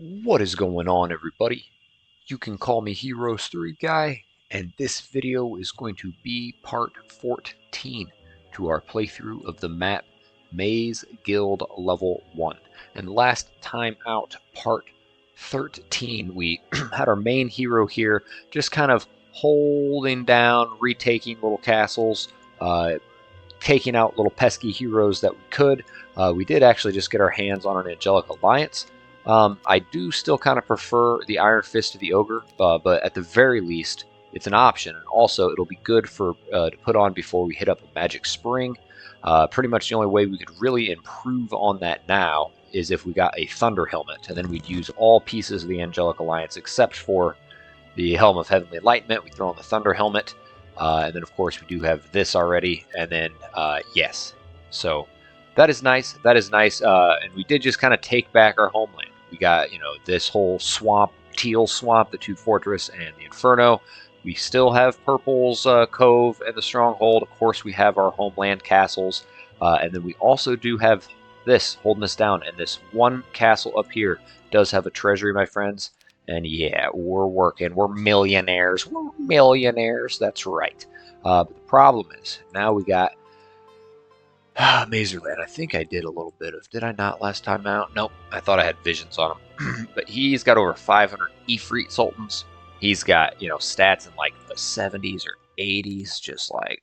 What is going on, everybody? You can call me Heroes 3 Guy, and this video is going to be part 14 to our playthrough of the map Maze Guild Level 1. And last time out, part 13, we had our main hero here just kind of holding down, retaking little castles, taking out little pesky heroes that we could. We did actually just get our hands on an Angelic Alliance. I do still kind of prefer the Iron Fist to the Ogre, but at the very least, it's an option. And also, it'll be good for to put on before we hit up a Magic Spring. Pretty much the only way we could really improve on that now is if we got a Thunder Helmet, and then we'd use all pieces of the Angelic Alliance except for the Helm of Heavenly Enlightenment. We throw on the Thunder Helmet, and then of course we do have this already, and then yes. So that is nice. That is nice. And we did just kind of take back our homeland. We got, this whole swamp, Teal Swamp, the Two Fortress, and the Inferno. We still have Purple's Cove and the Stronghold. Of course, we have our homeland castles. And then we also do have this holding us down. And this one castle up here does have a treasury, my friends. And yeah, we're working. We're millionaires. We're millionaires. That's right. But the problem is, now we got Mazerland. I think I did a little bit of. Did I not last time out? Nope. I thought I had visions on him. But he's got over 500 Ifrit Sultans. He's got, stats in like the 70s or 80s, just like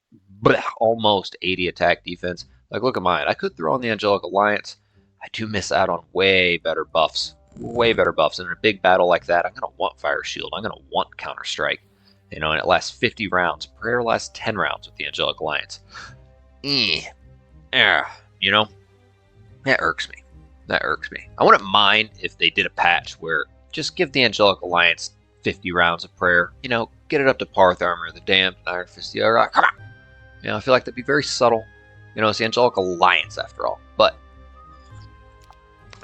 almost 80 attack defense. Like, look at mine. I could throw on the Angelic Alliance. I do miss out on way better buffs. Way better buffs. And in a big battle like that, I'm going to want Fire Shield. I'm going to want Counter Strike. And it lasts 50 rounds. Prayer lasts 10 rounds with the Angelic Alliance. That irks me. That irks me. I wouldn't mind if they did a patch where just give the Angelic Alliance 50 rounds of prayer. Get it up to Parth Armor, the Damned, Iron Fist, the Ogre. Come on. I feel like that'd be very subtle. It's the Angelic Alliance after all. But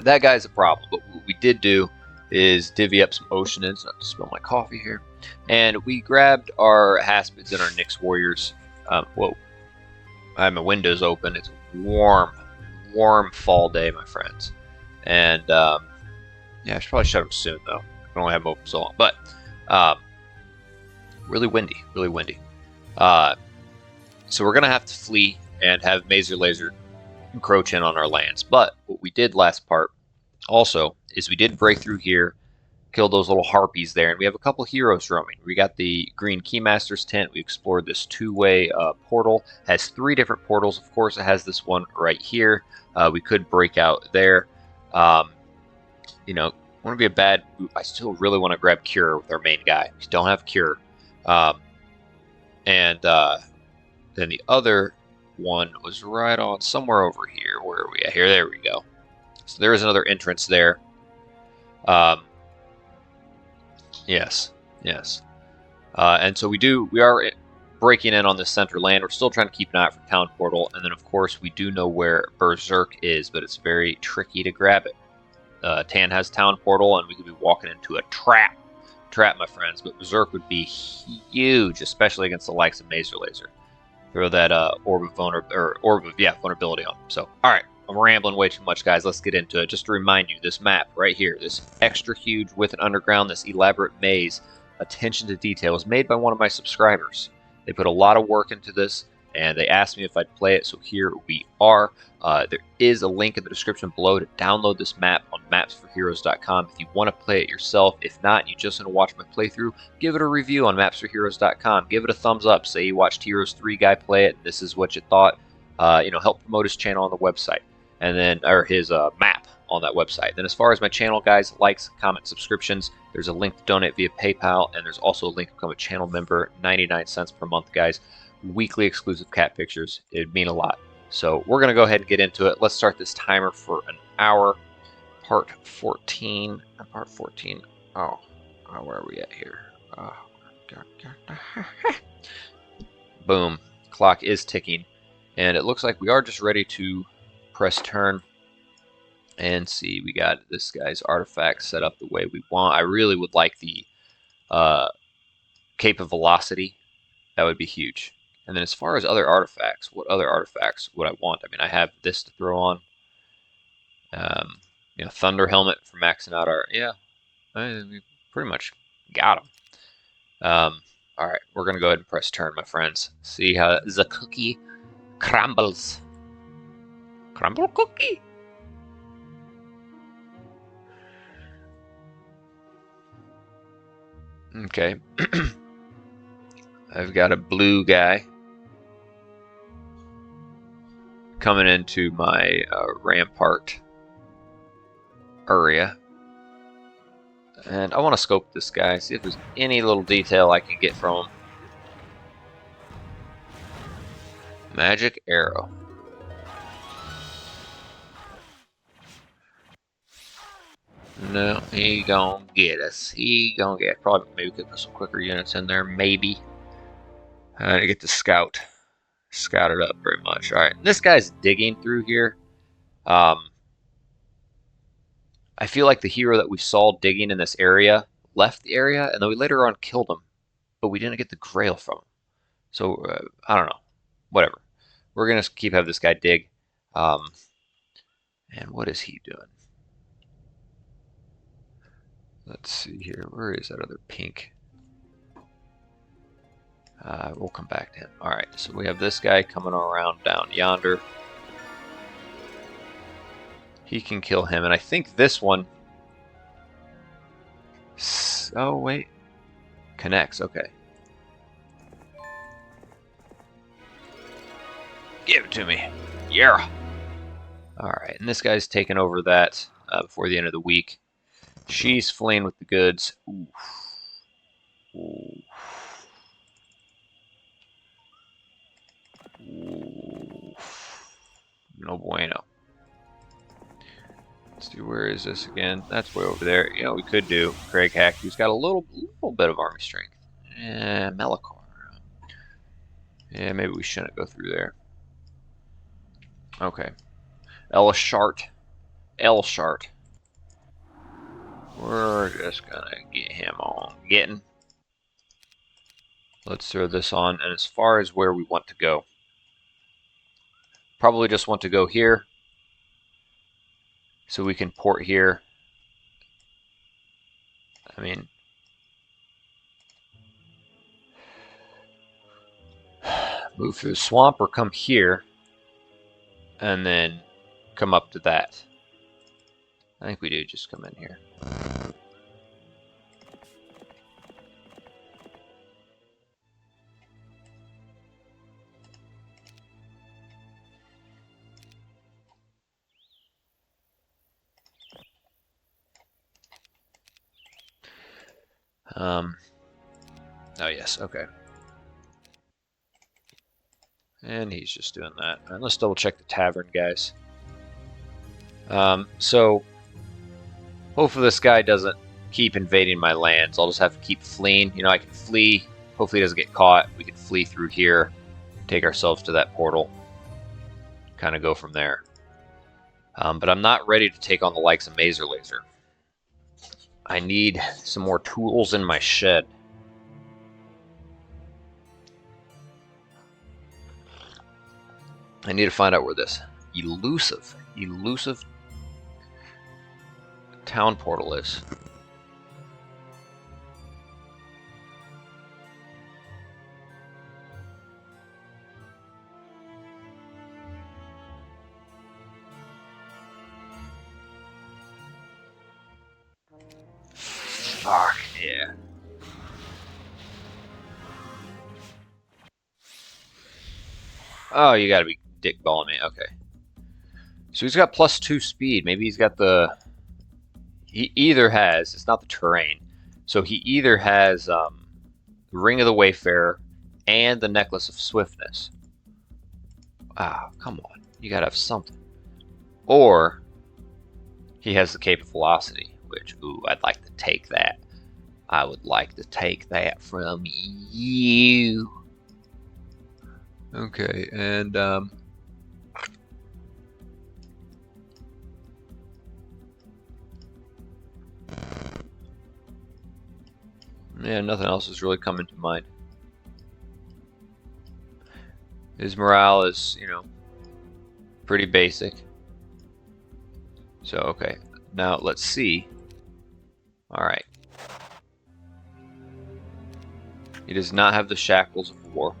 that guy's a problem. But what we did do is divvy up some Oceanids. I'll spill my coffee here. And we grabbed our Haspids and our Nyx Warriors. Whoa. I have my windows open. It's warm fall day, my friends. And yeah, I should probably shut them soon though. I can only have them open so long. But really windy, really windy. So we're gonna have to flee and have Mazer Laser encroach in on our lands. But what we did last part also is we did break through here, kill those little harpies there, and we have a couple heroes roaming. We got the Green Keymaster's tent. We explored this two-way portal. It has 3 different portals. Of course, it has this one right here. We could break out there. Want to be a bad move. I still really want to grab Cure with our main guy. We don't have Cure. Then the other one was right on somewhere over here. Where are we at here? There we go. So there is another entrance there. Yes. And so we are breaking in on this center land. We're still trying to keep an eye out for Town Portal. And then, of course, we do know where Berserk is, but it's very tricky to grab it. Tan has Town Portal, and we could be walking into a trap. My friends. But Berserk would be huge, especially against the likes of Mazer Laser. Throw that orb of vulnerability on. So, all right. I'm rambling way too much, guys. Let's get into it. Just to remind you, this map right here, this extra huge with an underground, this elaborate maze, attention to detail, was made by one of my subscribers. They put a lot of work into this, and they asked me if I'd play it, so here we are. There is a link in the description below to download this map on mapsforheroes.com if you want to play it yourself. If not, and you just want to watch my playthrough, give it a review on mapsforheroes.com. Give it a thumbs up. Say you watched Heroes 3 Guy play it, and this is what you thought. Help promote his channel on the website. And then, or his map on that website. Then as far as my channel, guys, likes, comments, subscriptions, there's a link to donate via PayPal, and there's also a link to become a channel member, 99 cents per month, guys. Weekly exclusive cat pictures. It'd mean a lot. So we're going to go ahead and get into it. Let's start this timer for an hour. Part 14. Oh, where are we at here? Boom. Clock is ticking. And it looks like we are just ready to press turn and see. We got this guy's artifact set up the way we want. I really would like the Cape of Velocity. That would be huge. And then as far as other artifacts, what other artifacts would I want? I mean, I have this to throw on. Thunder Helmet for maxing out our... Yeah, We pretty much got him. All right, we're gonna go ahead and press turn, my friends. See how the cookie crumbles. Crumble cookie. Okay. I've got a blue guy coming into my rampart area. And I want to scope this guy, see if there's any little detail I can get from him. Magic arrow. No, he gonna get us. He gonna get. Probably maybe could put some quicker units in there. Maybe. To get the scout. Scout it up very much. All right, this guy's digging through here. I feel like the hero that we saw digging in this area left the area, and then we later on killed him, but we didn't get the grail from him. So I don't know. Whatever. We're gonna keep having this guy dig. And what is he doing? Let's see here. Where is that other pink? We'll come back to him. All right. So we have this guy coming around down yonder. He can kill him, and I think this one. Oh wait, connects. Okay. Give it to me. Yeah. All right, and this guy's taking over that before the end of the week. She's fleeing with the goods. Ooh. Ooh. Ooh. No bueno. Let's see, where is this again? That's way over there. You know, we could do Craig Hack, who's got a little bit of army strength. Melikar. Yeah, maybe we shouldn't go through there. Okay. Elshart. We're just gonna get him on getting. Let's throw this on, and as far as where we want to go, probably just want to go here, so we can port here. I mean, move through the swamp or come here, and then come up to that. I think we do just come in here. Oh yes, okay. And he's just doing that. And let's double check the tavern, guys. So hopefully this guy doesn't keep invading my lands. I'll just have to keep fleeing. You know, I can flee. Hopefully he doesn't get caught. We can flee through here, take ourselves to that portal, kind of go from there. But I'm not ready to take on the likes of Mazer Laser. I need some more tools in my shed. I need to find out where this elusive town portal is. Fuck yeah. Oh, you gotta be dickballing me. Okay. So he's got +2 speed. Maybe he's got the... He either has... It's not the terrain. So he either has the Ring of the Wayfarer and the Necklace of Swiftness. Ah, come on. You gotta have something. Or he has the Cape of Velocity, which, ooh, I'd like to take that. I would like to take that from you. Okay, and yeah, nothing else is really coming to mind. His morale is, you know, pretty basic. So, okay. Now, let's see. Alright. He does not have the shackles of war.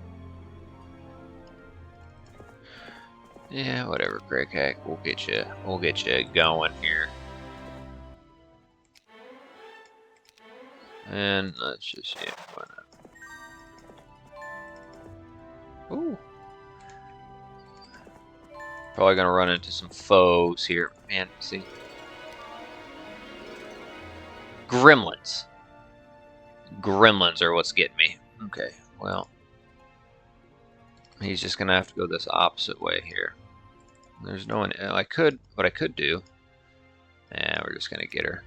Yeah, whatever, Greg Hack. We'll get you going here. And let's just, yeah, why not? Ooh. Probably gonna run into some foes here. Man, see. Gremlins. Gremlins are what's getting me. Okay, well. He's just gonna have to go this opposite way here. There's no one. What I could do. Yeah, we're just gonna get her.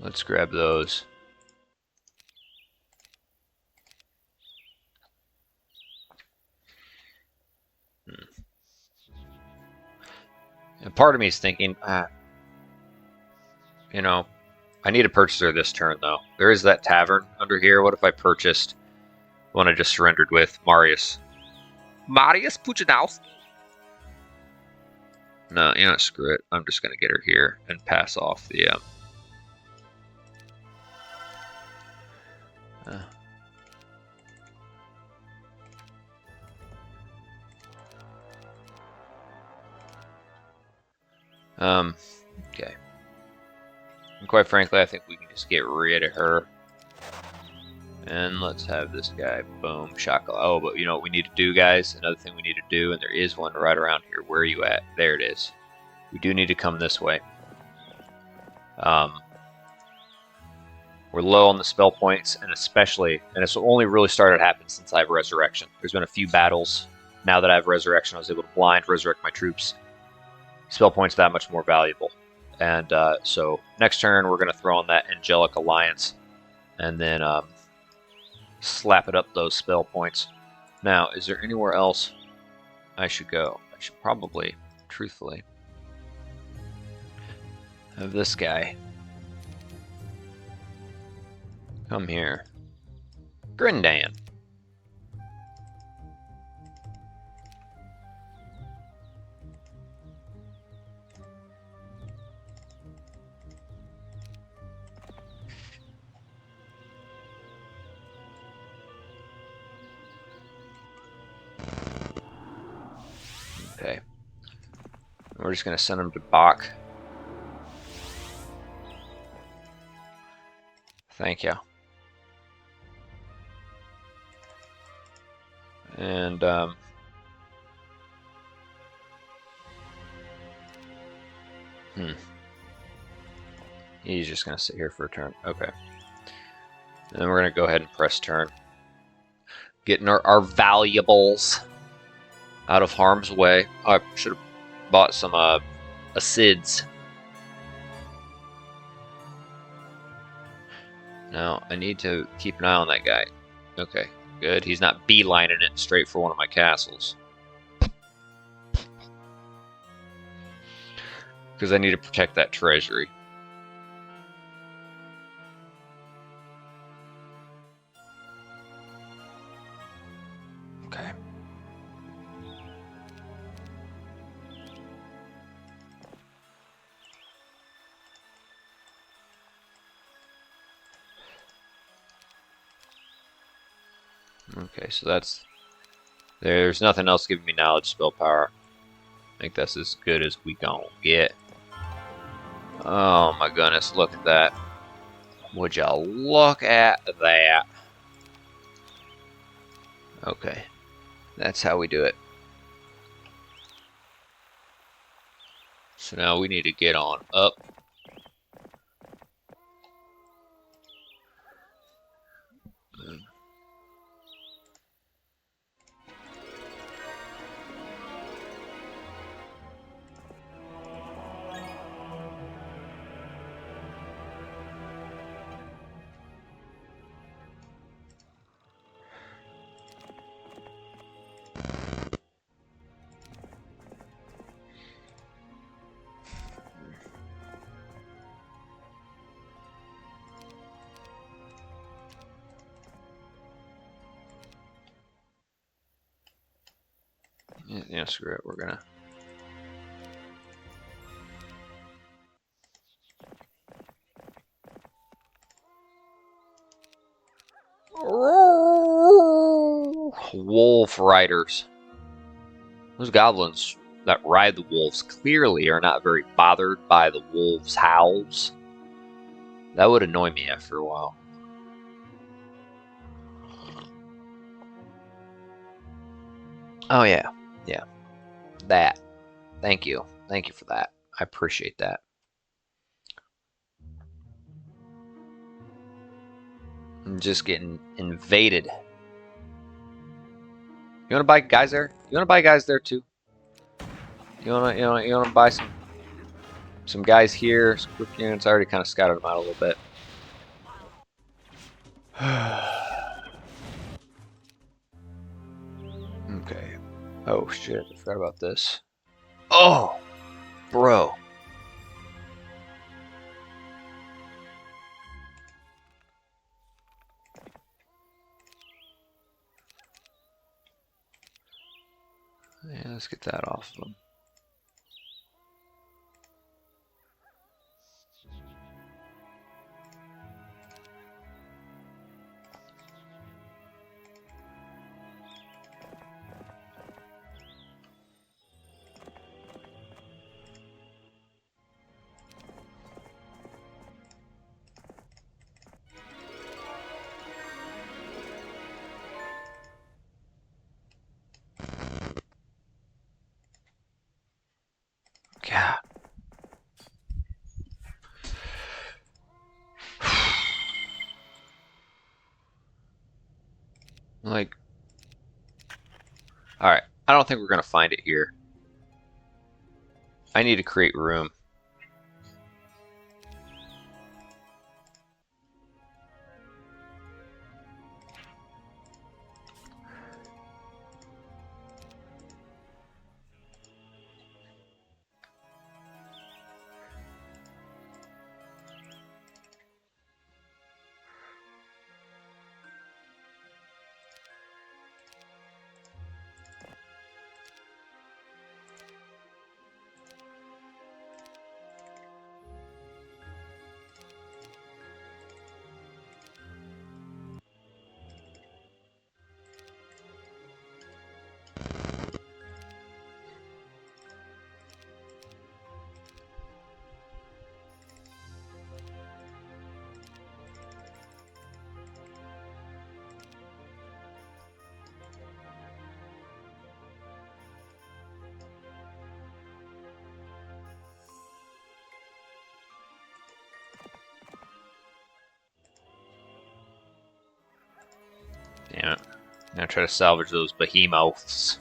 Let's grab those. And part of me is thinking, you know, I need a purchaser this turn, though. There is that tavern under here. What if I purchased one I just surrendered with? Marius. Marius Puchanowski. No, you know, screw it. I'm just going to get her here and pass off the... okay. And quite frankly, I think we can just get rid of her. And let's have this guy, boom, shakala. Oh, but you know what we need to do, guys? Another thing we need to do, and there is one right around here. Where are you at? There it is. We do need to come this way. We're low on the spell points, and especially, and it's only really started happening since I have Resurrection. There's been a few battles. Now that I have Resurrection, I was able to blind resurrect my troops. Spell points that much more valuable. And so next turn, we're going to throw on that Angelic Alliance, and then slap it up those spell points. Now, is there anywhere else I should go? I should probably, truthfully, have this guy come here. Grindan. Okay. We're just going to send him to Bach. Thank you. And, he's just going to sit here for a turn. Okay. And then we're going to go ahead and press turn. Getting our valuables out of harm's way. Oh, I should have bought some acids. Now, I need to keep an eye on that guy. Okay, good. He's not beelining it straight for one of my castles. Because I need to protect that treasury. Okay. Okay, so that's... There's nothing else giving me knowledge spell power. I think that's as good as we gonna get. Oh my goodness, look at that. Would y'all look at that? Okay, that's how we do it. So now we need to get on up. Yeah, screw it. We're gonna. Wolf riders. Those goblins that ride the wolves clearly are not very bothered by the wolves' howls. That would annoy me after a while. Oh yeah, yeah. That. Thank you. Thank you for that. I appreciate that. I'm just getting invaded. You wanna buy guys there? You wanna buy guys there too? You wanna buy some guys here, some quick units. I already kind of scouted them out a little bit. Okay. Oh shit, I forgot about this. Oh, bro. Yeah, let's get that off of them. God. Like, all right. I don't think we're gonna find it here. I need to create room. Damn it. I'm gonna try to salvage those behemoths.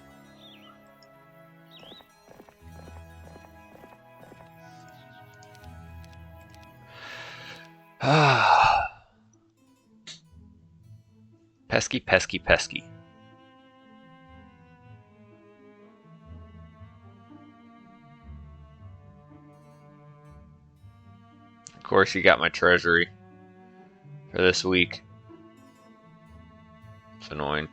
Pesky, pesky, pesky. Of course, you got my treasury for this week. It's annoying.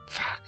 Fuck.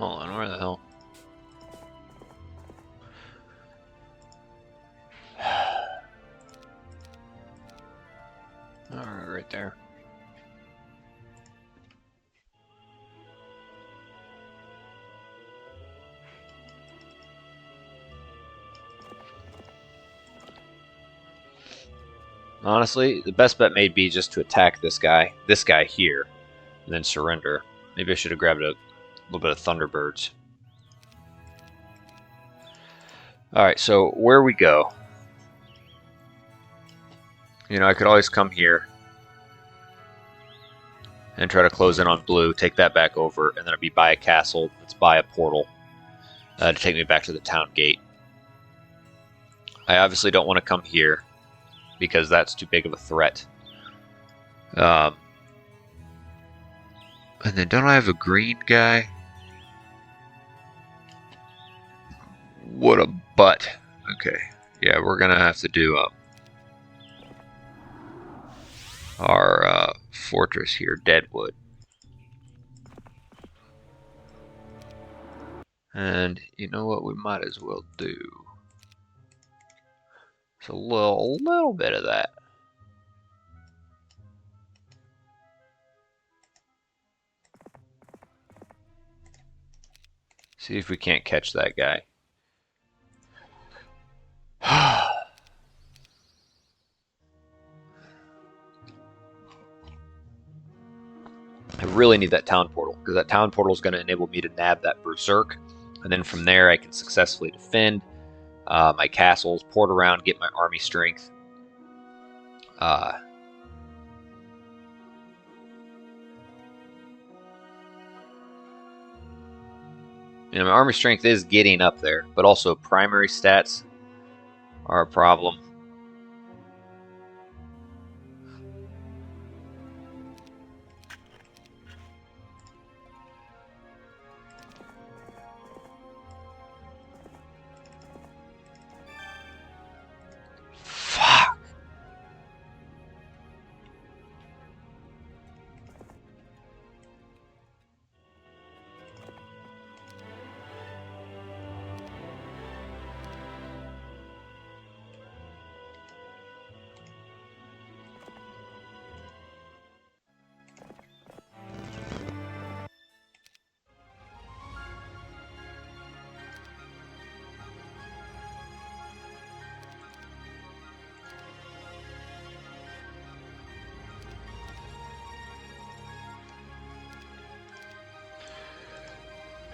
Hold on, where the hell? Alright, right there. Honestly, the best bet may be just to attack this guy here, and then surrender. Maybe I should have grabbed a little bit of Thunderbirds. Alright, so where we go? You know, I could always come here and try to close in on blue, take that back over, and then I'd be by a castle, let's buy a portal to take me back to the town gate. I obviously don't want to come here, because that's too big of a threat. And then don't I have a green guy? What a butt. Okay. Yeah, we're going to have to do our fortress here, Deadwood. And you know what we might as well do? It's a little bit of that. See if we can't catch that guy. I really need that town portal, because that town portal is going to enable me to nab that berserk, and then from there I can successfully defend my castles, port around, get my army strength. You know, my army strength is getting up there, but also primary stats are a problem. Fuck.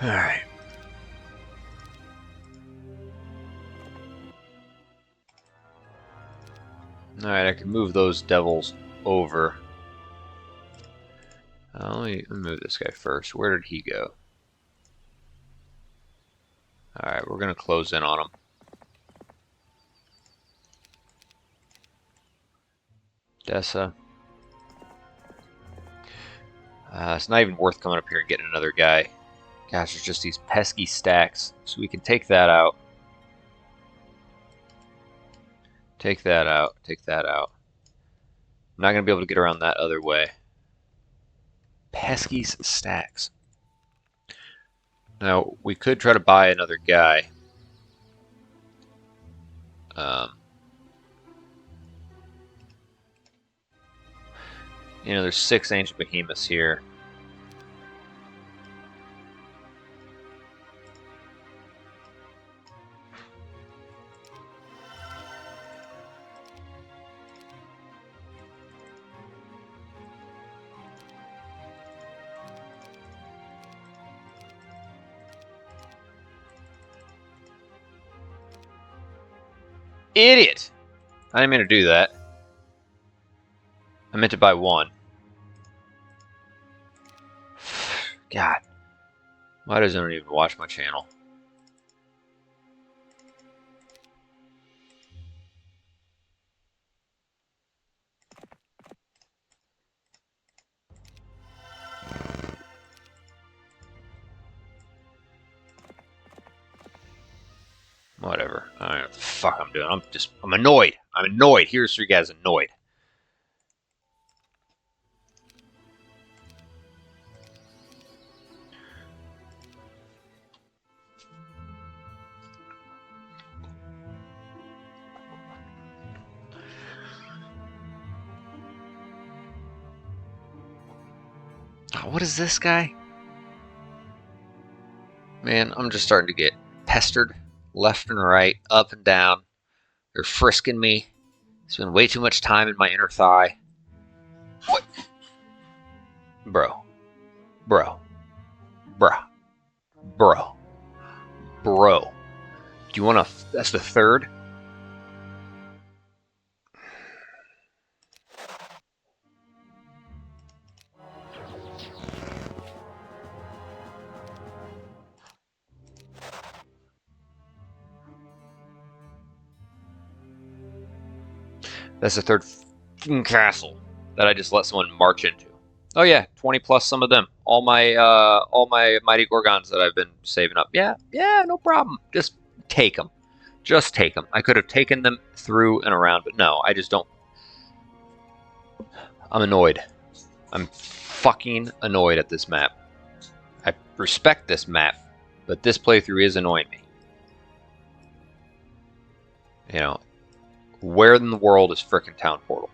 All right. All right, I can move those devils over. Let me move this guy first. Where did he go? All right, we're gonna close in on him. Dessa. It's not even worth coming up here and getting another guy. Gosh, there's just these pesky stacks. So we can take that out. Take that out. Take that out. I'm not going to be able to get around that other way. Pesky stacks. Now, we could try to buy another guy. You know, there's 6 ancient behemoths here. Idiot! I didn't mean to do that. I meant to buy 1. God. Why doesn't anyone even watch my channel? Whatever. I don't know what the fuck I'm doing. I'm annoyed. I'm annoyed. Here's 3 guys annoyed. Oh, what is this guy? Man, I'm just starting to get pestered left and right, up and down. They're frisking me. Spend way too much time in my inner thigh. What? Bro. Bro. Bro. Bro. Bro. Do you want to... That's the third? That's the third castle that I just let someone march into. Oh yeah, 20 plus some of them. All my mighty gorgons that I've been saving up. Yeah, no problem. Just take them. Just take them. I could have taken them through and around, but no, I just don't. I'm annoyed. I'm fucking annoyed at this map. I respect this map, but this playthrough is annoying me. You know, where in the world is frickin' Town Portal?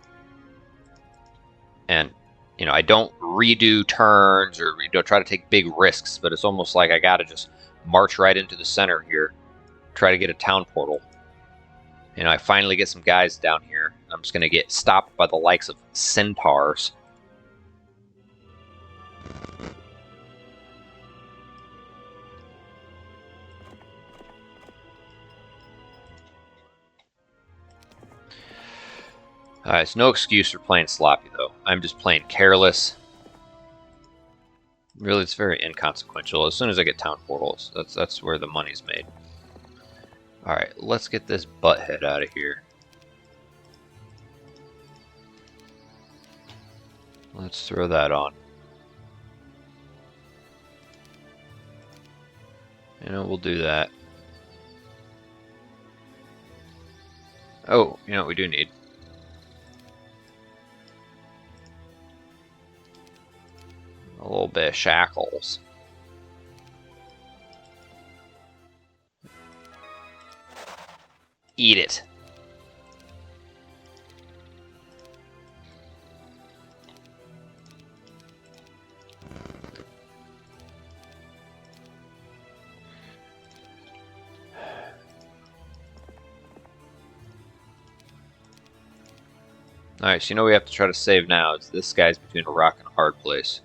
And, you know, I don't redo turns or try to take big risks, but it's almost like I gotta just march right into the center here, try to get a Town Portal. You know, I finally get some guys down here. I'm just gonna get stopped by the likes of centaurs. Alright, it's no excuse for playing sloppy, though. I'm just playing careless. Really, it's very inconsequential. As soon as I get Town Portals, that's where the money's made. Alright, let's get this butthead out of here. Let's throw that on. You know, we'll do that. Oh, you know what we do need? A little bit of shackles. Eat it. Alright, so you know we have to try to save now. It's this guy's between a rock and a hard place.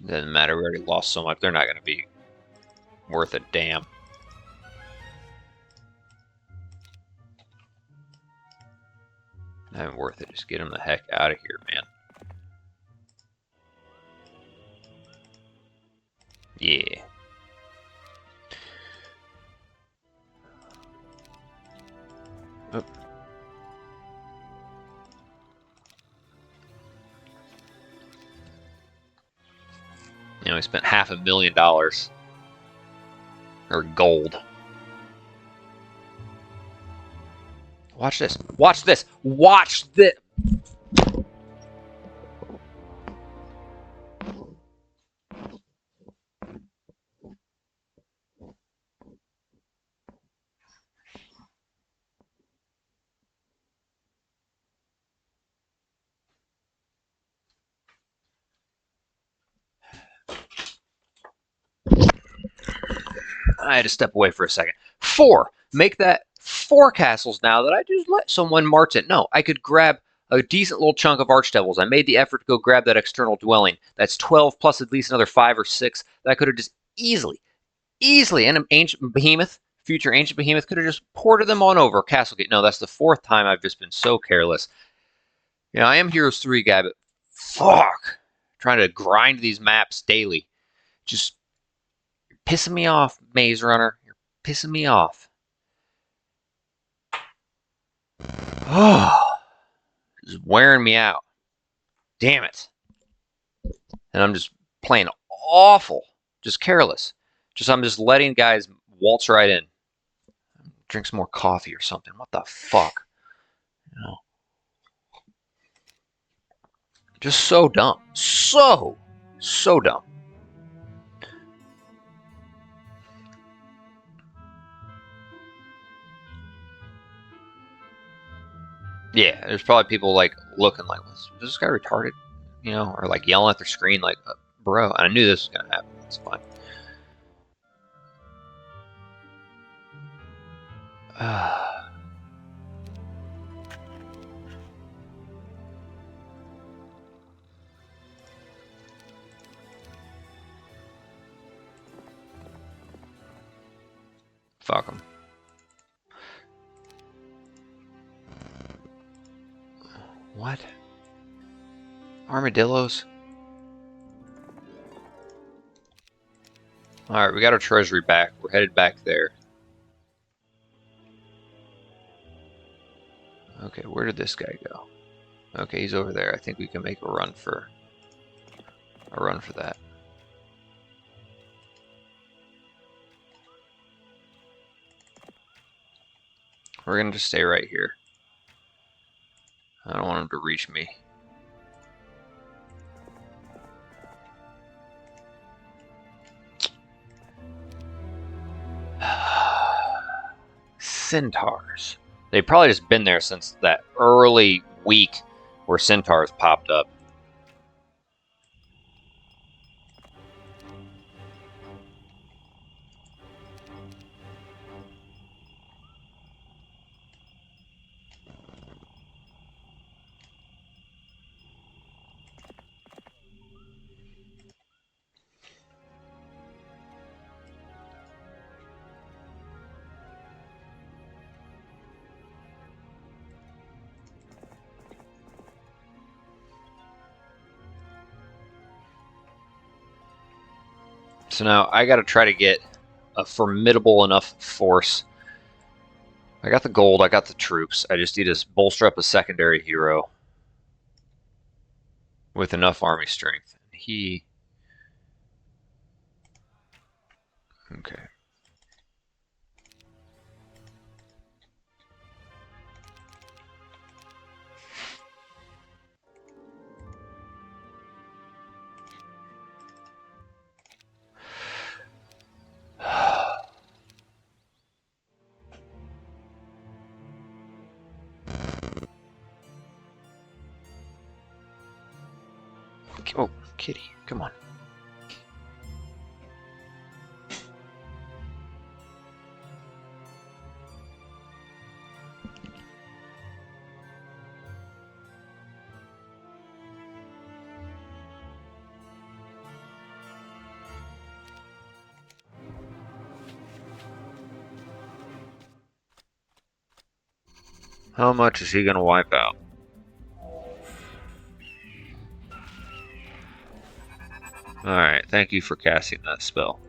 Doesn't matter, we already lost so much. They're not going to be worth a damn. Not worth it. Just get him the heck out of here, man. Yeah. Oh. You know, we spent $500,000 or gold. Watch this. Watch this. Watch this. I had to step away for a second. 4. Make that 4 castles now that I just let someone march it. No, I could grab a decent little chunk of Archdevils. I made the effort to go grab that external dwelling. That's 12 plus at least another 5 or 6 that I could have just easily, and an Ancient Behemoth, future Ancient Behemoth, could have just ported them on over Castlegate. No, that's the 4th time I've just been so careless. You know, I am Heroes 3 guy, but fuck. Trying to grind these maps daily. Just pissing me off, Maze Runner. You're pissing me off. Oh, just wearing me out. Damn it. And I'm just playing awful. Just careless. I'm just letting guys waltz right in. Drink some more coffee or something. What the fuck? You know. Just so dumb. So dumb. Yeah, there's probably people like looking like, "Was this guy retarded?" You know, or like yelling at their screen like, "Bro, I knew this was gonna happen." It's fine. Fuck them. What? Armadillos? Alright, we got our treasury back. We're headed back there. Okay, where did this guy go? Okay, he's over there. I think we can make a run for that. We're gonna just stay right here. I don't want him to reach me. Centaurs. They've probably just been there since that early week where centaurs popped up. So now I gotta try to get a formidable enough force. I got the gold, I got the troops. I just need to bolster up a secondary hero with enough army strength. Okay. Oh, kitty, come on. How much is he gonna wipe out? Alright, thank you for casting that spell.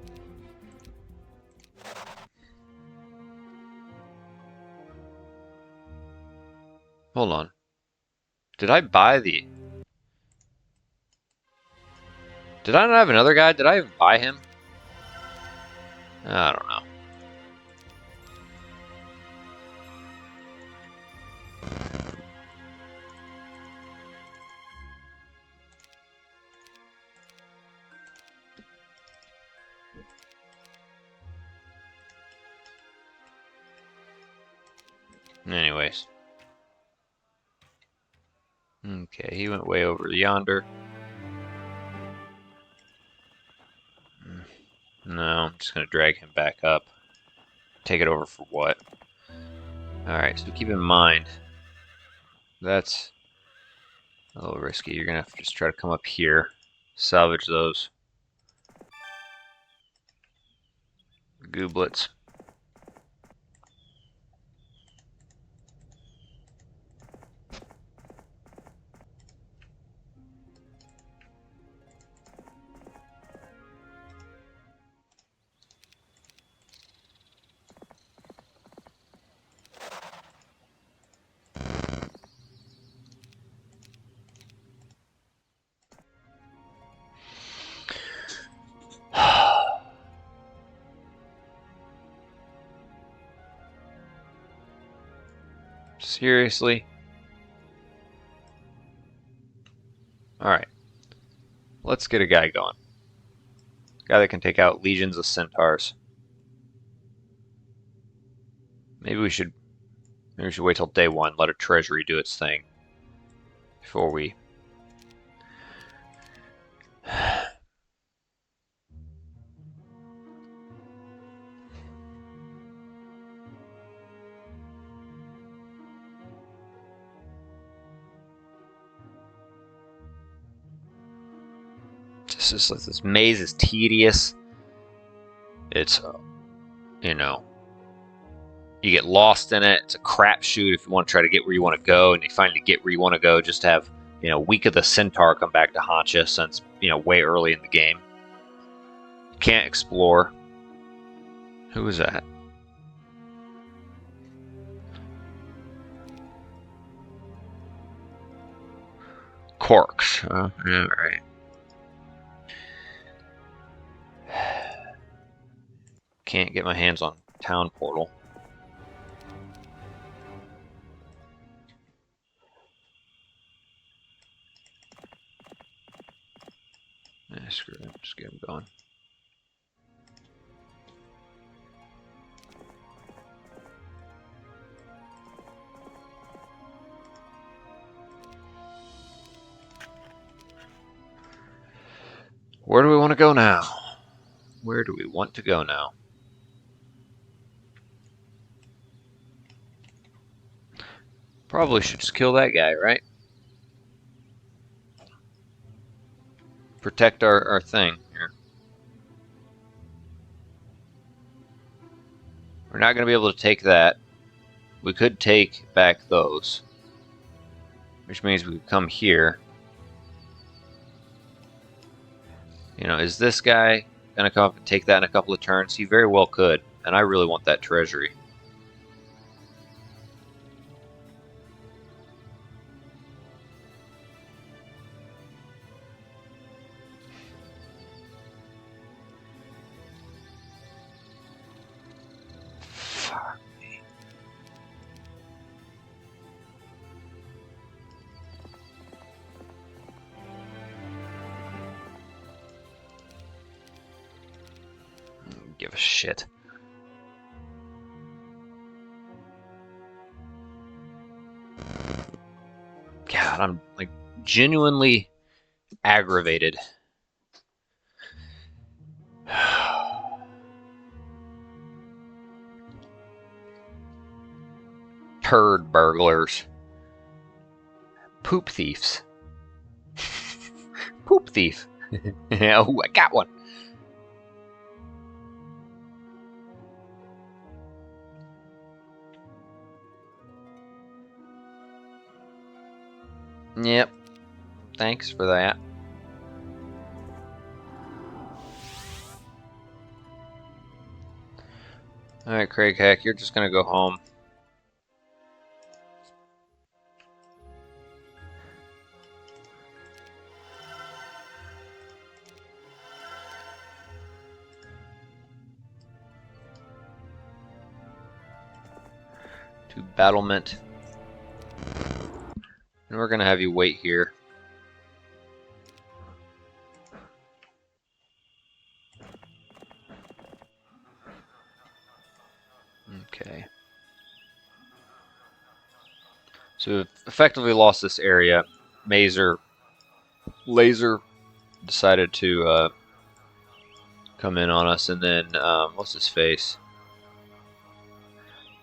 Hold on. Did I buy the... Did I not have another guy? Did I even buy him? I don't know. Anyways. Okay, he went way over yonder. No, I'm just going to drag him back up. Take it over for what? Alright, so keep in mind, that's a little risky. You're going to have to just try to come up here, salvage those gooblets. Seriously? Alright. Let's get a guy going. Guy that can take out legions of centaurs. Maybe we should Maybe we should wait till day one, let a treasury do its thing before we... This maze is tedious. It's, you know, you get lost in it. It's a crapshoot if you want to try to get where you want to go, and you finally get where you want to go just to have, you know, Week of the Centaur come back to haunt you since, you know, way early in the game. You can't explore. Who was that? Corks. Yeah, right. Can't get my hands on Town Portal. Screw it. Just get him going. Where do we want to go now? Where do we want to go now? Probably should just kill that guy, right? Protect our thing here. We're not going to be able to take that. We could take back those, which means we could come here. You know, is this guy going to come up and take that in a couple of turns? He very well could, and I really want that treasury. Fuck me. Give a shit. God, I'm like genuinely aggravated. Turd burglars. Poop thieves. Poop thief. Oh, I got one. Yep. Thanks for that. Alright, Craig Heck, you're just gonna go home. To battlement. And we're gonna have you wait here. Okay. So we've effectively lost this area. Laser decided to come in on us, and then what's his face?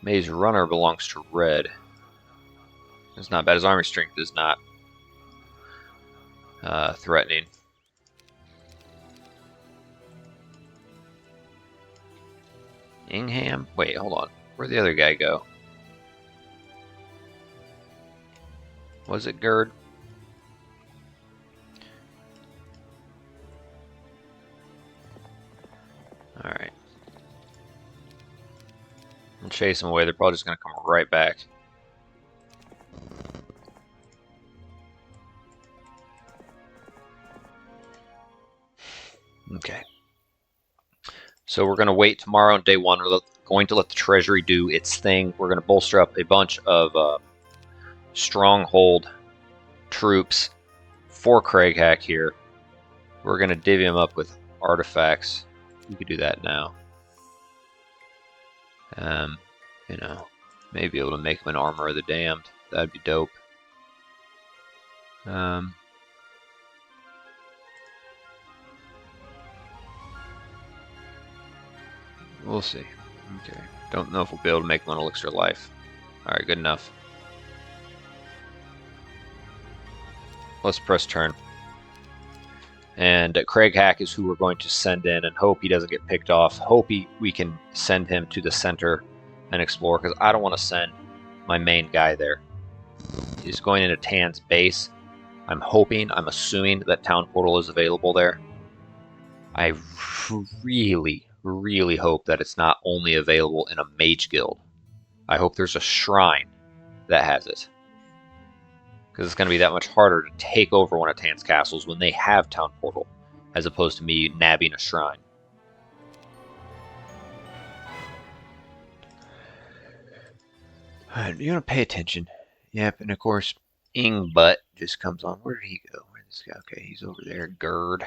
Maze Runner belongs to red. It's not bad. His army strength is not threatening. Ingham? Wait, hold on. Where'd the other guy go? Was it Gerd? Alright. I'll chase them away. They're probably just going to come right back. Okay. So we're going to wait tomorrow on day one. We're going to let the treasury do its thing. We're going to bolster up a bunch of stronghold troops for Craig Hack here. We're going to divvy him up with artifacts. We could do that now. You know, May be able to make him an Armor of the Damned. That'd be dope. We'll see. Okay. Don't know if we'll be able to make him an Elixir Life. Alright, good enough. Let's press turn. And Craig Hack is who we're going to send in and hope he doesn't get picked off. Hope we can send him to the center and explore, because I don't want to send my main guy there. He's going into Tan's base. I'm assuming that Town Portal is available there. I really, really hope that it's not only available in a Mage Guild. I hope there's a shrine that has it. Because it's going to be that much harder to take over one of Tan's castles when they have Town Portal, as opposed to me nabbing a shrine. Alright, you want to pay attention. Yep, and of course, Ingbutt just comes on. Where did he go? Where'd this guy? Okay, he's over there. Gerd.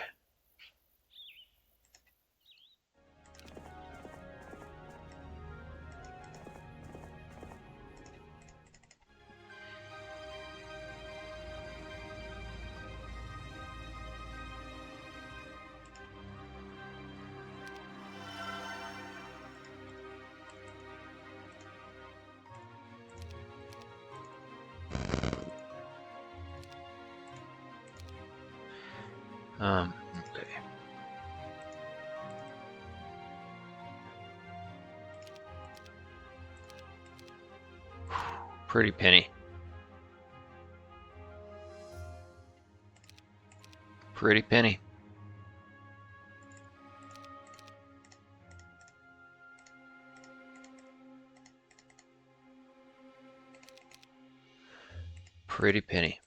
Okay. Pretty penny. Pretty penny. Pretty penny.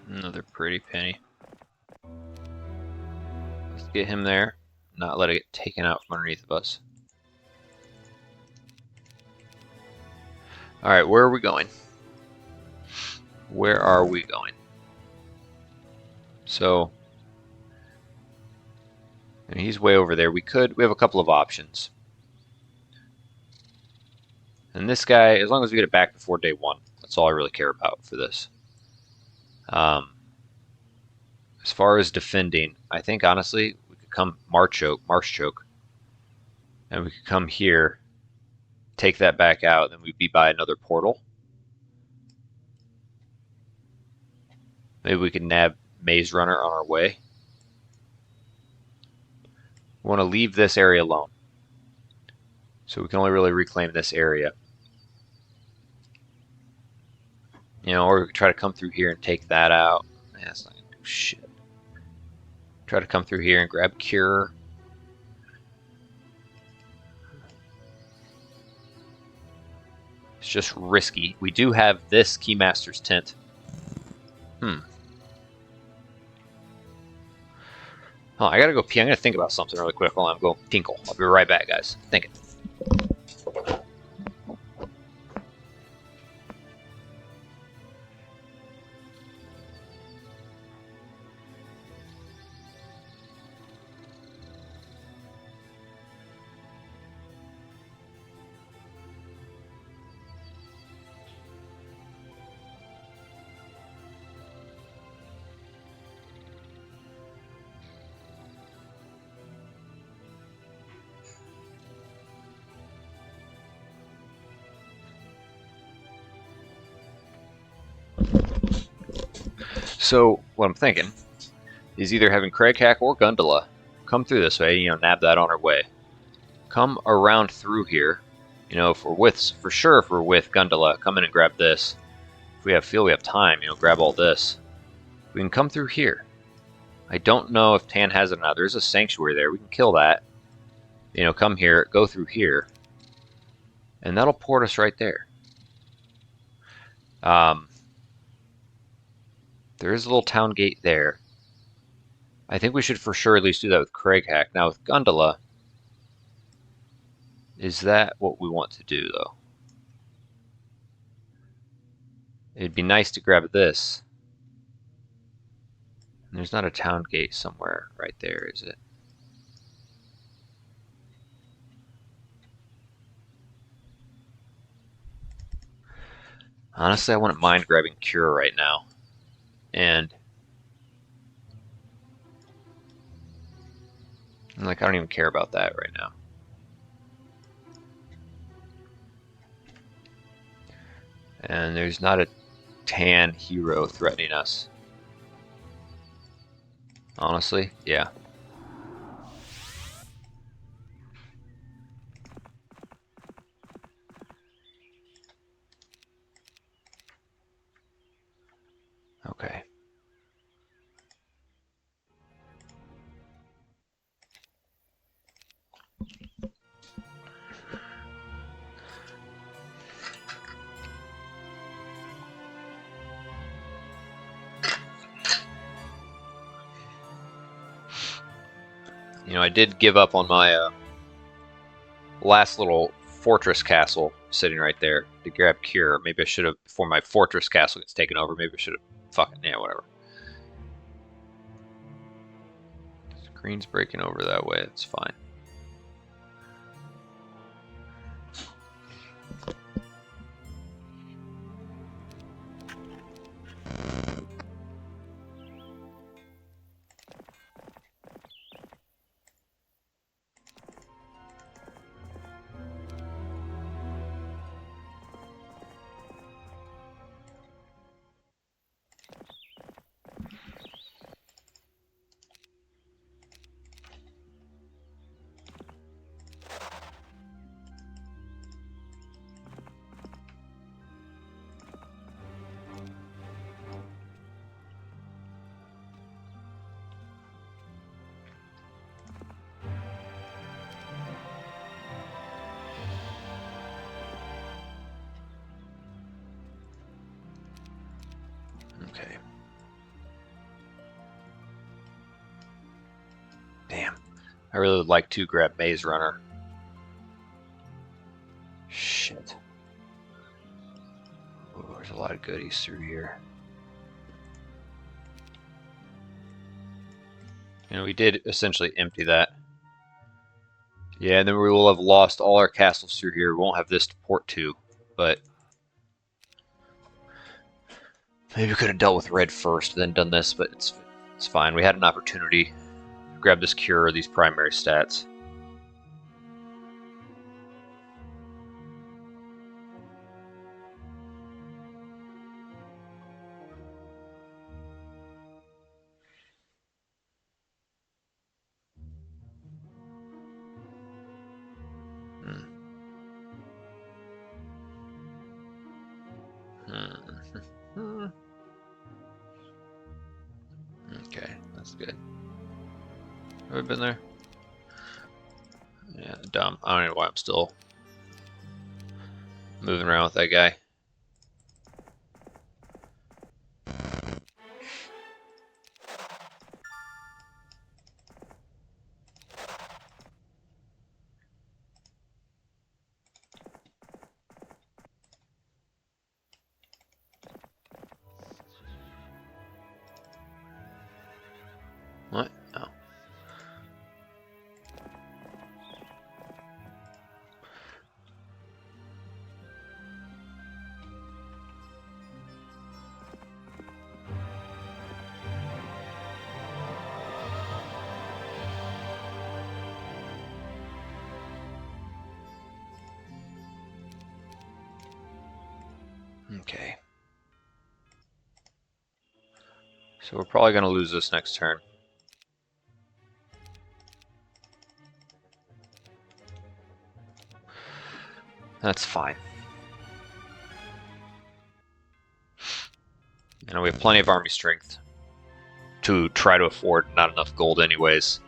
Another pretty penny. Let's get him there. Not let it get taken out from underneath of us. Alright, where are we going? Where are we going? So, and he's way over there. We have a couple of options. And this guy, as long as we get it back before day 1, that's all I really care about for this. As far as defending, I think honestly we could come Marsh Choke, and we could come here, take that back out, then we'd be by another portal. Maybe we could nab Maze Runner on our way. We want to leave this area alone, so we can only really reclaim this area. You know, or we could try to come through here and take that out. Man, that's not gonna do shit. Try to come through here and grab Cure. It's just risky. We do have this Keymaster's Tent. Oh, I gotta go pee. I'm gonna think about something really quick while I'm going tinkle. I'll be right back, guys. Thinking. So what I'm thinking is either having Craig Hack or Gundala come through this way, you know, nab that on our way. Come around through here, you know, if we're with Gundala, come in and grab this. If we feel we have time, you know, grab all this. We can come through here. I don't know if Tan has it or not. There's a sanctuary there. We can kill that. You know, come here, go through here, and that'll port us right there. There is a little town gate there. I think we should for sure at least do that with Craig Hack. Now with Gundala, is that what we want to do though? It'd be nice to grab this. And there's not a town gate somewhere right there, is it? Honestly, I wouldn't mind grabbing Cure right now. And like, I don't even care about that right now. And there's not a tan hero threatening us. Honestly, yeah. Okay. You know, I did give up on my last little fortress castle sitting right there to grab Cure. Maybe I should have, before my fortress castle gets taken over, maybe I should have fucking, yeah, whatever. Green's breaking over that way, it's fine. Okay. Damn. I really would like to grab Maze Runner. Shit. Oh, there's a lot of goodies through here. You know, we did essentially empty that. Yeah, and then we will have lost all our castles through here. We won't have this to port to, but maybe we could have dealt with red first, then done this, but it's fine. We had an opportunity to grab this Cure, these primary stats. Okay, that's good. Have I been there? Yeah, dumb. I don't know why I'm still moving around with that guy. What? Oh. Okay. So we're probably going to lose this next turn. That's fine. And we have plenty of army strength to try to afford not enough gold anyways.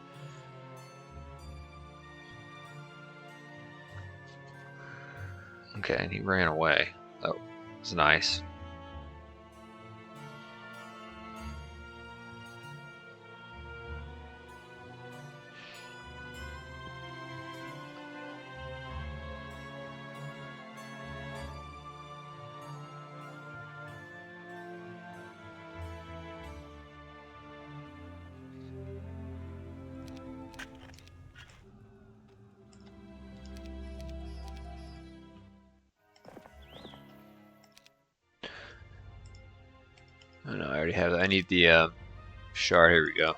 Okay, and he ran away. That was nice. Oh no, I already have that. I need the shard. Here we go.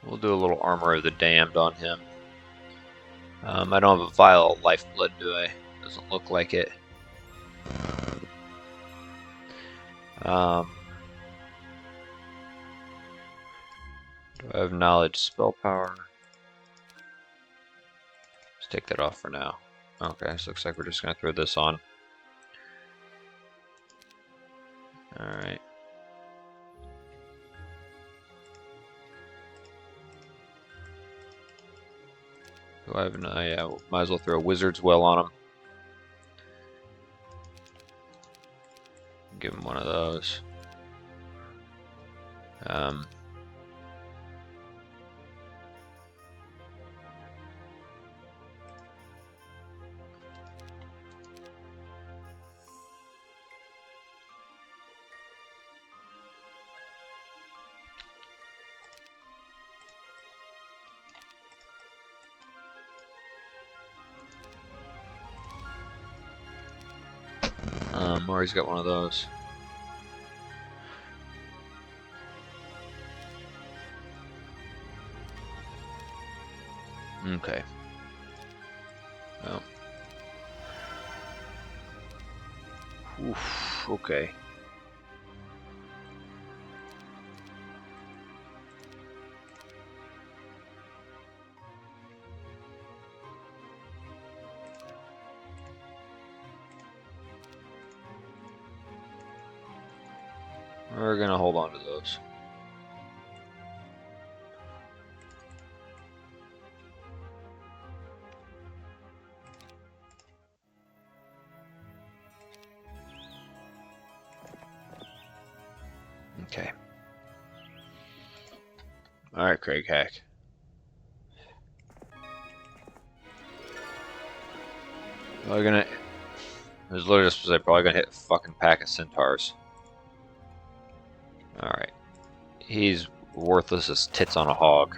We'll do a little armor of the damned on him. I don't have a vial of lifeblood, do I? Doesn't look like it. Do I have knowledge, spell power? Let's take that off for now. Okay, so looks like we're just gonna throw this on. Alright. Do I have an yeah, might as well throw a wizard's well on him. Give him one of those. Mari's got one of those. Okay. Well. Oof, okay. We're gonna hold on to those. Okay. Alright, Craig Hack. Probably gonna. There's literally just probably gonna hit a fucking pack of centaurs. Alright. He's worthless as tits on a hog.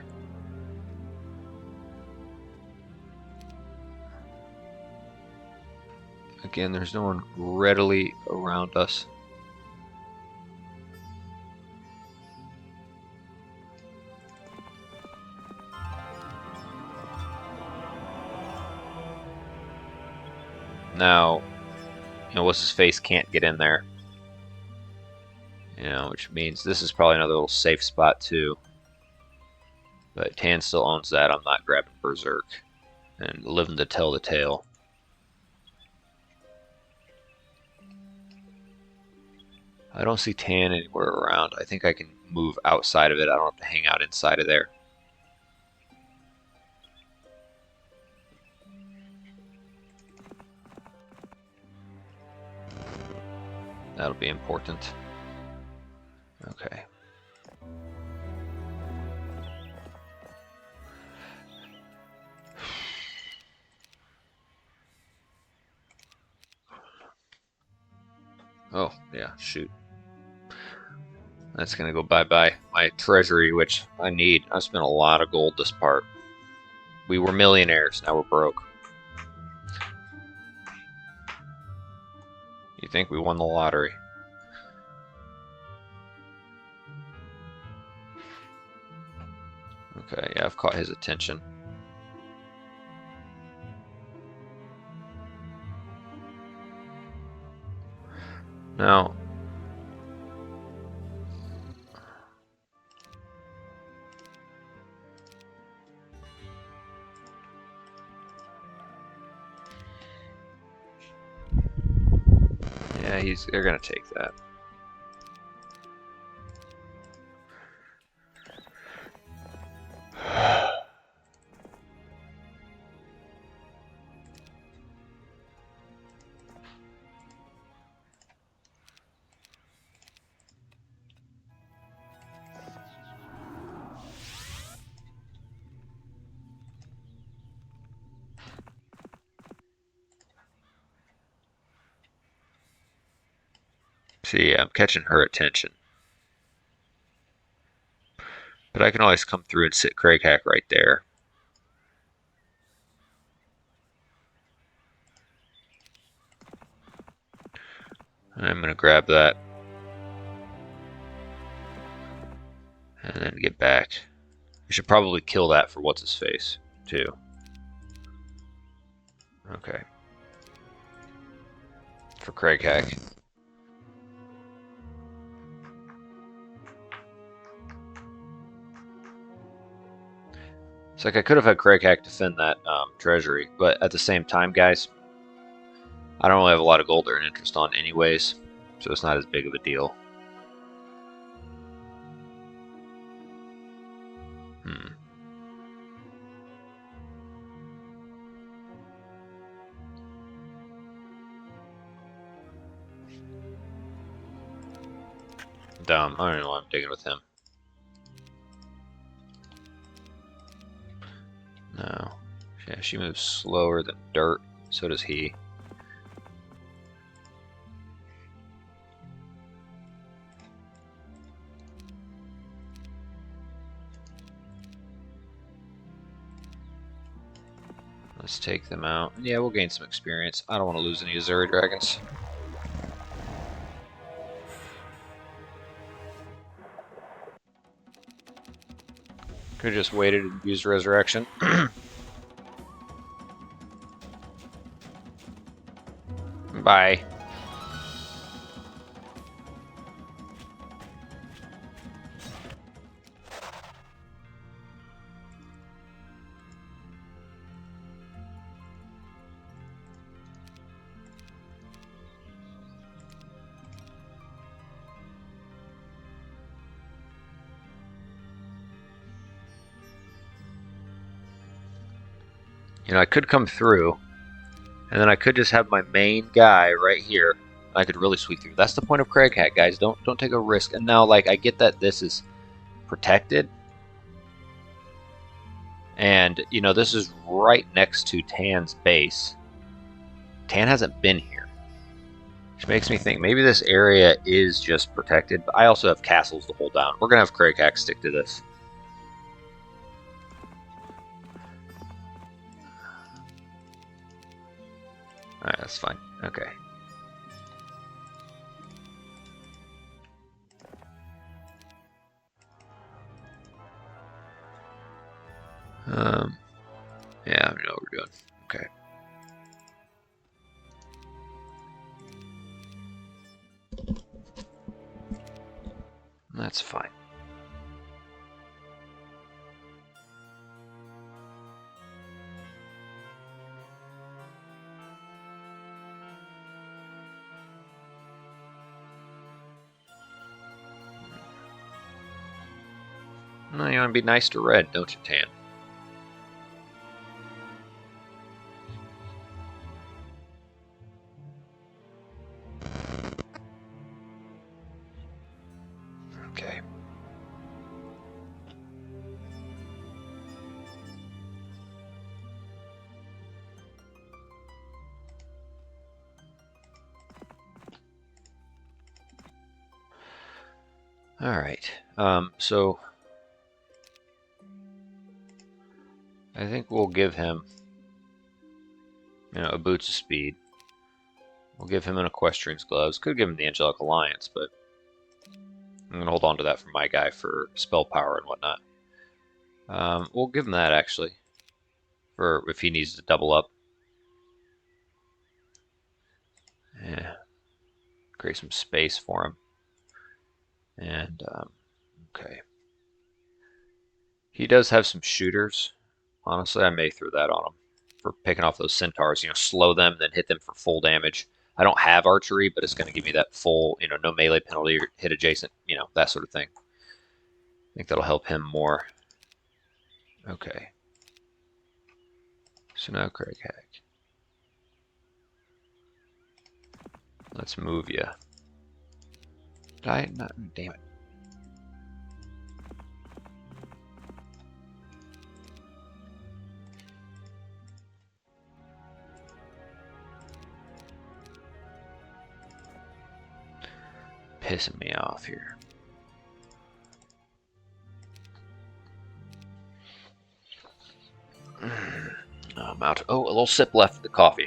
Again, there's no one readily around us. Now, what's his face can't get in there. Which means this is probably another little safe spot too. But Tan still owns that. I'm not grabbing Berserk and living to tell the tale. I don't see Tan anywhere around. I think I can move outside of it. I don't have to hang out inside of there. That'll be important. Okay. Oh, yeah, shoot. That's gonna go bye-bye. My treasury, which I need. I spent a lot of gold this part. We were millionaires, now we're broke. You think we won the lottery? Okay, yeah, I've caught his attention. Now, yeah, they're gonna take that. See, I'm catching her attention. But I can always come through and sit Craig Hack right there. I'm going to grab that. And then get back. We should probably kill that for what's-his-face, too. Okay. For Craig Hack. It's like I could have had Craig Hack defend that treasury, but at the same time, guys, I don't really have a lot of gold or interest on anyways, so it's not as big of a deal. Dumb. I don't know why I'm digging with him. No. Yeah, she moves slower than dirt. So does he. Let's take them out. Yeah, we'll gain some experience. I don't want to lose any Azuri dragons. Could have just waited and used resurrection. Bye. You know, I could come through, and then I could just have my main guy right here. I could really sweep through. That's the point of Craig Hack, guys. Don't take a risk. And now, like, I get that this is protected, and you know, this is right next to Tan's base. Tan hasn't been here, which makes me think maybe this area is just protected. But I also have castles to hold down. We're gonna have Craig Hack stick to this. Alright, that's fine. Okay. Yeah, I know what we're doing. Okay. That's fine. No, you want to be nice to red, don't you, Tan? Okay. All right. So I think we'll give him, you know, a boots of speed. We'll give him an equestrian's gloves. Could give him the angelic alliance, but I'm gonna hold on to that for my guy for spell power and whatnot. We'll give him that actually, for if he needs to double up. Yeah, create some space for him. And okay, he does have some shooters. Honestly, I may throw that on him for picking off those centaurs. You know, slow them, then hit them for full damage. I don't have archery, but it's going to give me that full, you know, no melee penalty, or hit adjacent, you know, that sort of thing. I think that'll help him more. Okay. So now Craig Hack. Let's move you. Did I not? Damn it. Pissing me off here. I'm out. Oh, a little sip left of the coffee.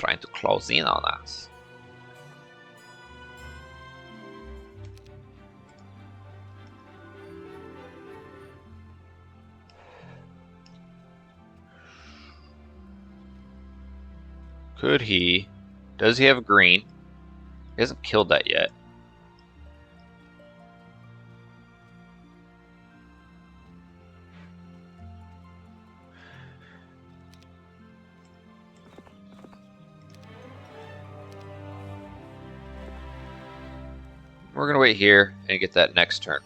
trying to close in on us. Could he? Does he have a green? He hasn't killed that yet. We're gonna wait here and get that next turn.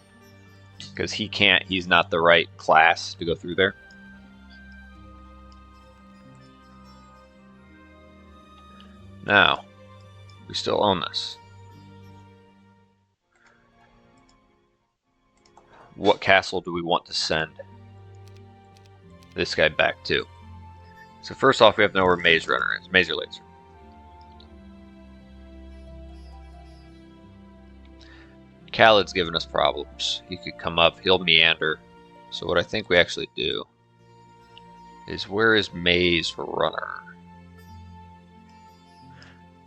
Because he can't, he's not the right class to go through there. Now, we still own this. What castle do we want to send this guy back to? So first off, we have to know where Maze Runner is. Mazer Laser. Khaled's giving us problems. He could come up, he'll meander. So what I think we actually do is, where is Maze Runner?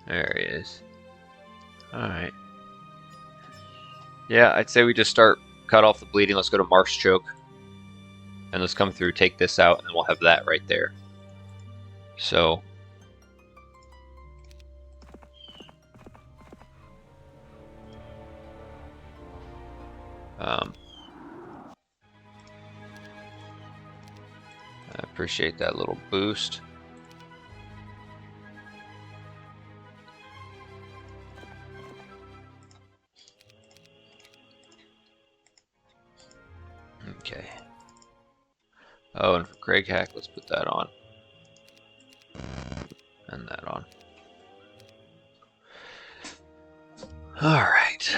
There he is. Alright. Yeah, I'd say we just start, cut off the bleeding. Let's go to Marsh Choke. And let's come through, take this out, and we'll have that right there. So I appreciate that little boost. Okay. Oh, and for Craig Hack, let's put that on. And that on. Alright.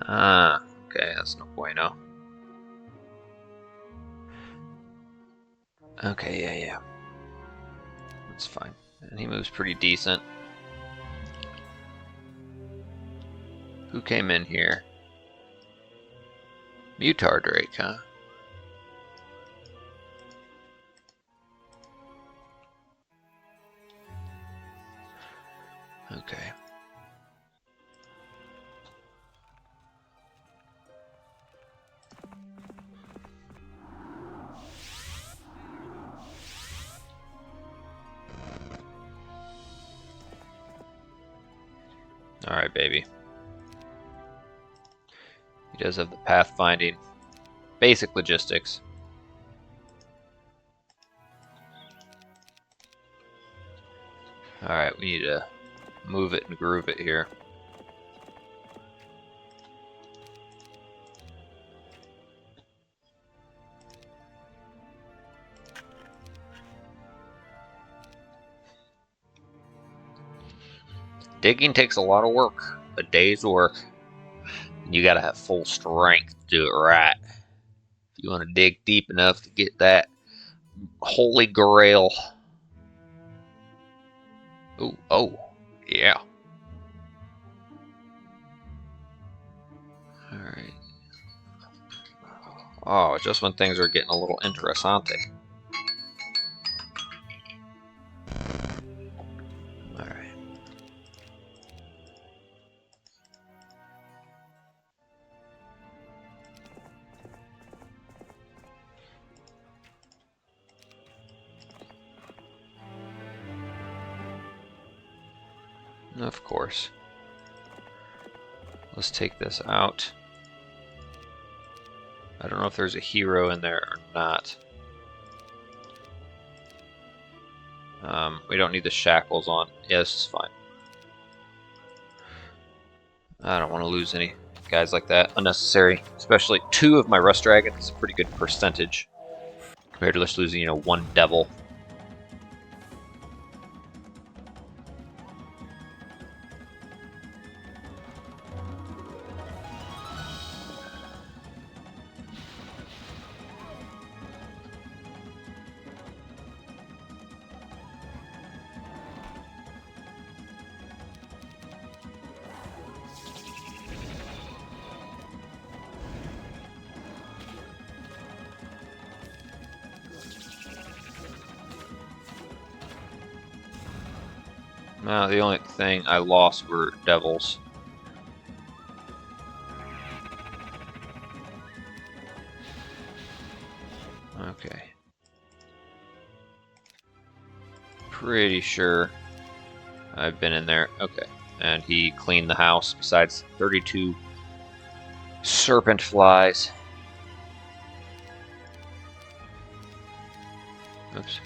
Okay, that's no bueno. Okay, yeah. That's fine. And he moves pretty decent. Who came in here? Mutar Drake, huh? Okay. Alright, baby. He does have the pathfinding. Basic logistics. Alright, we need to move it and groove it here. Digging takes a lot of work. A day's work. You gotta have full strength to do it right. If you want to dig deep enough to get that holy grail. Ooh, oh, yeah. Alright. Oh, just when things are getting a little interessante. Alright. Of course. Let's take this out. I don't know if there's a hero in there or not. We don't need the shackles on. Yeah, this is fine. I don't want to lose any guys like that. Unnecessary. Especially 2 of my Rust Dragon is a pretty good percentage. Compared to just losing, you know, 1 devil. No, the only thing I lost were devils. Okay. Pretty sure I've been in there. Okay. And he cleaned the house besides 32 serpent flies. Oops.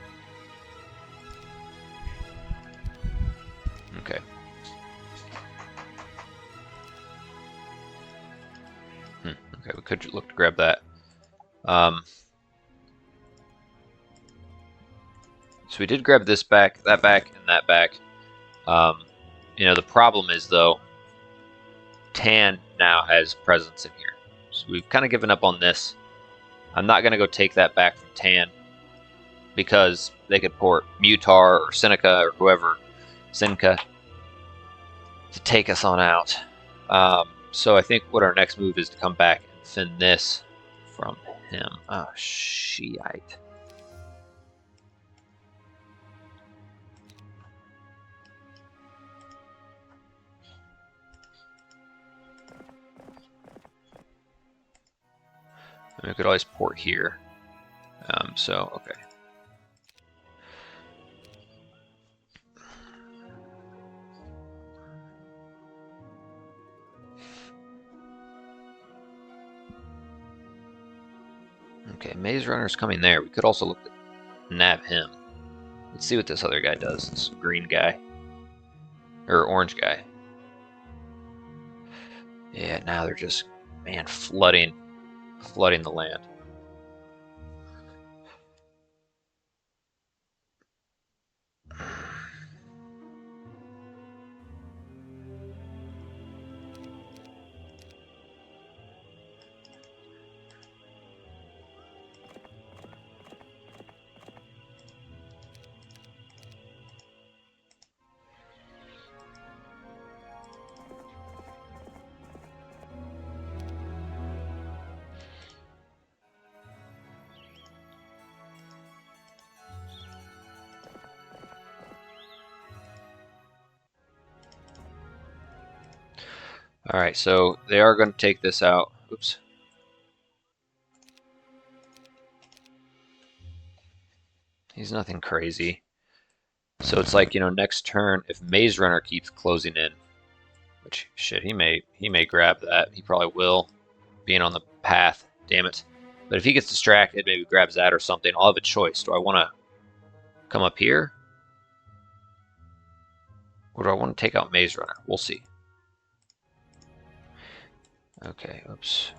Okay. Okay, we could look to grab that. So we did grab this back, and that back. You know, the problem is, though, Tan now has presence in here. So we've kind of given up on this. I'm not going to go take that back from Tan because they could port Mutar or Seneca or whoever, Senka, to take us on out. So I think what our next move is to come back and fin this from him. Oh, shite. And we could always port here. So, okay. Okay, Maze Runner's coming there. We could also look to nab him. Let's see what this other guy does, this green guy. Or orange guy. Yeah, now they're just, man, flooding the land. Alright, so they are going to take this out. Oops. He's nothing crazy. So it's like, you know, next turn, if Maze Runner keeps closing in, which, shit, he may grab that. He probably will, being on the path. Damn it. But if he gets distracted, maybe grabs that or something, I'll have a choice. Do I want to come up here? Or do I want to take out Maze Runner? We'll see. Okay, oops.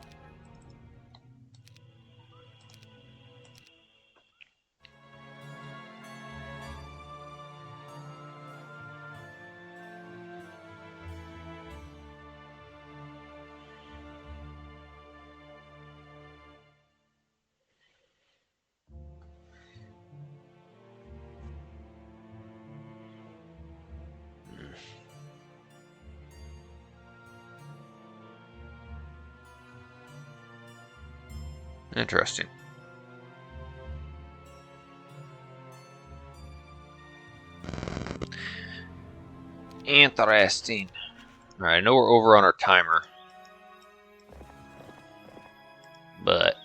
Interesting. Interesting. Alright, I know we're over on our timer. But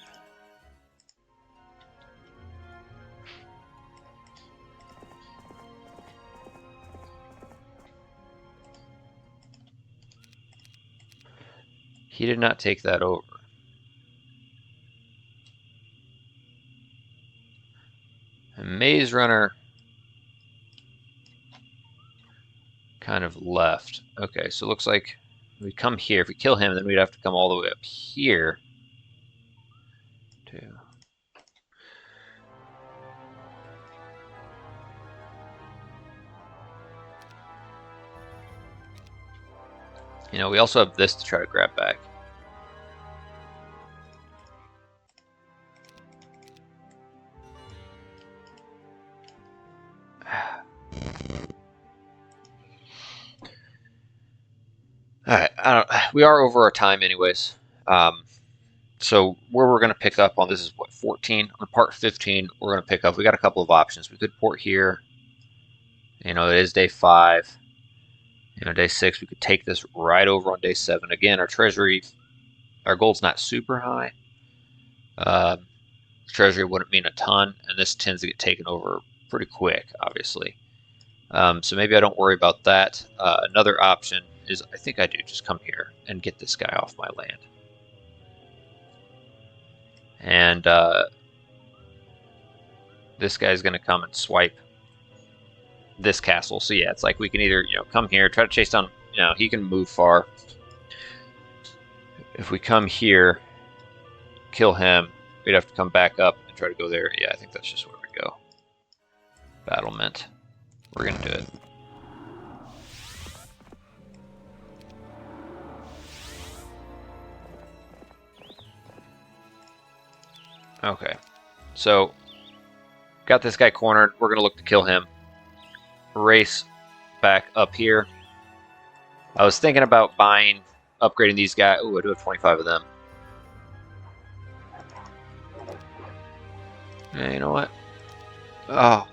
he did not take that over. And Maze Runner kind of left. Okay, so it looks like we come here. If we kill him, then we'd have to come all the way up here. You know, we also have this to try to grab back. Alright, we are over our time anyways. So where we're going to pick up on this is what, 14? On part 15, we're going to pick up. We got a couple of options. We could port here. You know, it is day 5. You know, day 6, we could take this right over on day 7. Again, our treasury, our gold's not super high. Treasury wouldn't mean a ton, and this tends to get taken over pretty quick, obviously. So maybe I don't worry about that. Another option is, I think I do, just come here and get this guy off my land. And this guy's going to come and swipe this castle. So yeah, it's like we can either, you know, come here, try to chase down, you know, he can move far. If we come here, kill him, we'd have to come back up and try to go there. Yeah, I think that's just where we go. Battlement. We're going to do it. Okay. So, got this guy cornered. We're going to look to kill him. Race back up here. I was thinking about buying, upgrading these guys. Ooh, I do have 25 of them. Yeah, you know what? Oh.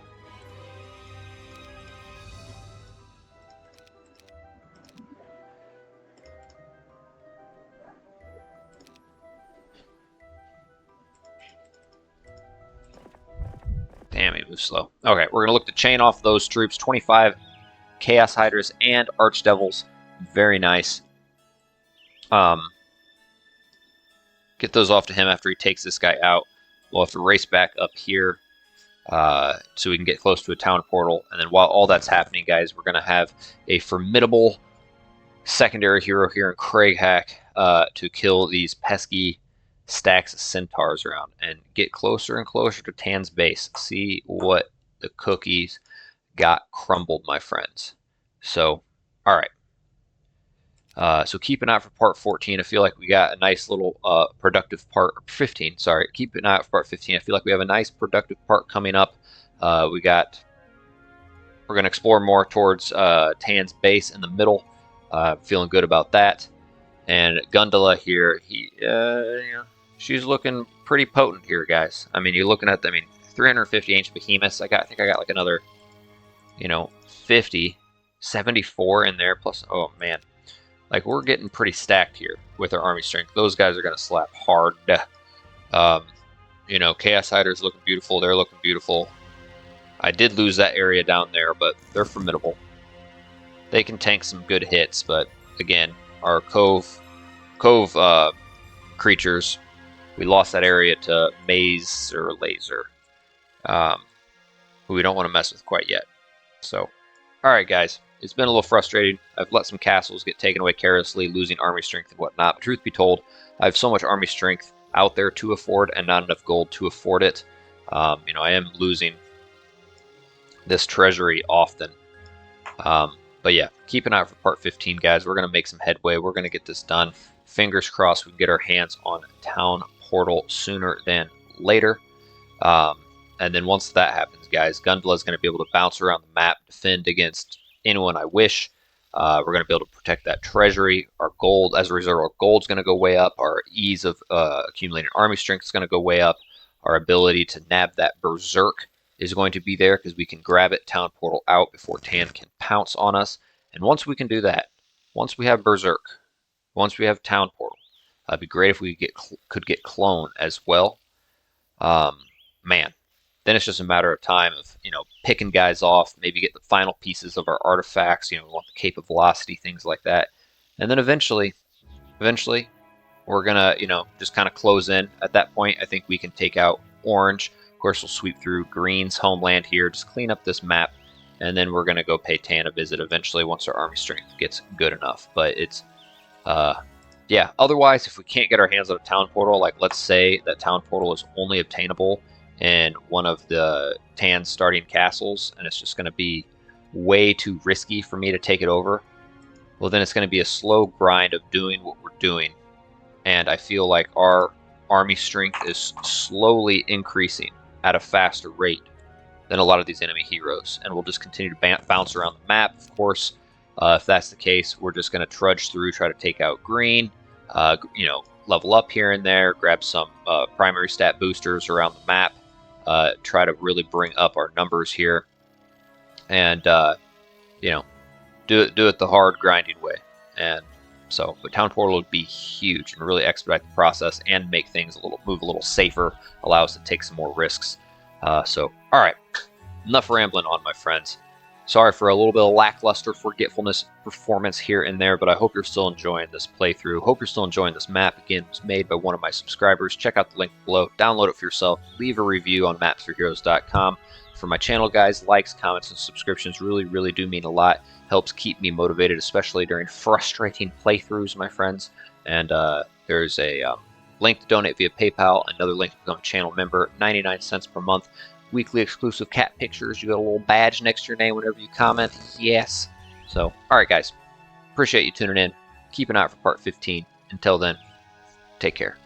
Damn, he moves slow. Okay, we're going to look to chain off those troops. 25 Chaos Hydras and Archdevils. Very nice. Get those off to him after he takes this guy out. We'll have to race back up here so we can get close to a town portal. And then while all that's happening, guys, we're going to have a formidable secondary hero here in Craighack to kill these pesky stacks of centaurs around and get closer and closer to Tan's base. See what the cookies got crumbled, my friends. So, all right. So keep an eye out for part 14. I feel like we got a nice little productive part. 15, sorry. Keep an eye out for part 15. I feel like we have a nice productive part coming up. We're going to explore more towards Tan's base in the middle. Feeling good about that. And Gundala here, you know, she's looking pretty potent here, guys. I mean, you're looking at, 350 ancient behemoths. I think I got like another, 50, 74 in there. Plus, oh man, like we're getting pretty stacked here with our army strength. Those guys are gonna slap hard. Chaos Hyders looking beautiful. They're looking beautiful. I did lose that area down there, but they're formidable. They can tank some good hits, but again, our cove creatures, we lost that area to Maze or Laser, who we don't want to mess with quite yet. So, all right, guys, it's been a little frustrating. I've let some castles get taken away carelessly, losing army strength and whatnot. But truth be told, I have so much army strength out there to afford and not enough gold to afford it. I am losing this treasury often. But yeah, keep an eye out for part 15, guys. We're going to make some headway. We're going to get this done. Fingers crossed we can get our hands on Town Portal sooner than later. And then once that happens, guys, Gundala is going to be able to bounce around the map, defend against anyone I wish. We're going to be able to protect that treasury. Our gold, as a result, our gold's going to go way up. Our ease of accumulating army strength is going to go way up. Our ability to nab that berserk is going to be there because we can grab it, Town Portal out before Tan can pounce on us. And once we can do that, once we have berserk, once we have Town Portal, it'd be great if we could get clone as well. Man, then it's just a matter of time of picking guys off, maybe get the final pieces of our artifacts. We want the Cape of Velocity, things like that, and then eventually, we're gonna just kind of close in. At that point, I think we can take out Orange. Of course, we'll sweep through Green's homeland here, just clean up this map, and then we're gonna go pay Tan a visit eventually once our army strength gets good enough. But it's yeah. Otherwise, if we can't get our hands on a Town Portal, like let's say that Town Portal is only obtainable in one of the Tan starting castles, and it's just going to be way too risky for me to take it over, well, then it's going to be a slow grind of doing what we're doing. And I feel like our army strength is slowly increasing at a faster rate than a lot of these enemy heroes. And we'll just continue to bounce around the map, of course. If that's the case, we're just going to trudge through, try to take out Green, level up here and there, grab some primary stat boosters around the map, try to really bring up our numbers here, and do do it the hard grinding way. And so, but Town Portal would be huge and really expedite the process and make things move a little safer, allow us to take some more risks. So, all right, enough rambling on, my friends. Sorry for a little bit of lackluster forgetfulness performance here and there, but I hope you're still enjoying this playthrough. Hope you're still enjoying this map. Again, it was made by one of my subscribers. Check out the link below. Download it for yourself. Leave a review on mapsforheroes.com. For my channel, guys, likes, comments, and subscriptions really do mean a lot. Helps keep me motivated, especially during frustrating playthroughs, my friends. And there's a link to donate via PayPal, another link to become a channel member, 99 cents per month. Weekly exclusive cat pictures. You got a little badge next to your name whenever you comment. Yes. So, all right, guys. Appreciate you tuning in. Keep an eye out for part 15. Until then, take care.